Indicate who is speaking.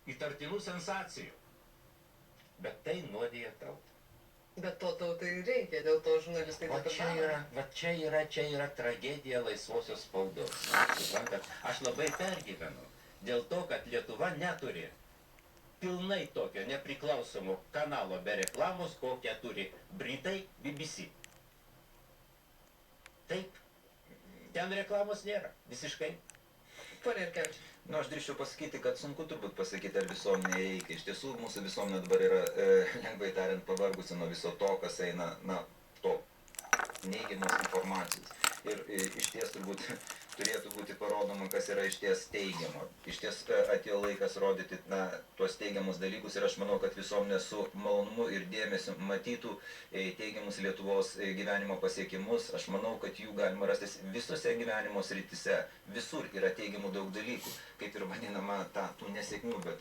Speaker 1: įtartinų sensacijų. Bet tai nuodija tautą.
Speaker 2: Bet to tautai reikia, dėl to žurnalistai
Speaker 1: O
Speaker 2: taip ir
Speaker 1: čia
Speaker 2: daro.
Speaker 1: yra, čia yra tragedija laisvosios spaudos. Suprantat, aš labai pergyvenu dėl to, kad Lietuva neturi pilnai tokio nepriklausomo kanalo be reklamos, kokią turi Britai BBC. Taip, ten reklamos nėra, visiškai.
Speaker 2: Pone Jurkevičiau.
Speaker 3: Nu, aš drįsčiau pasakyti, kad sunku turbūt pasakyti, ar visuomenė reikia. Iš tiesų, mūsų visuomenė dabar yra, lengvai tariant, pavargusi nuo viso to, kas eina, to neigiamos informacijos. Ir iš ties turbūt turėtų būti parodoma, kas yra iš ties teigiamo. Iš ties atėjo laikas rodyti tuos teigiamus dalykus ir aš manau, kad visuomenė su malonumu ir dėmesiu matytų teigiamus Lietuvos gyvenimo pasiekimus. Aš manau, kad jų galima rastis visose gyvenimo srityse. Visur yra teigiamų daug dalykų, kaip ir vadinama tų nesėkmių, bet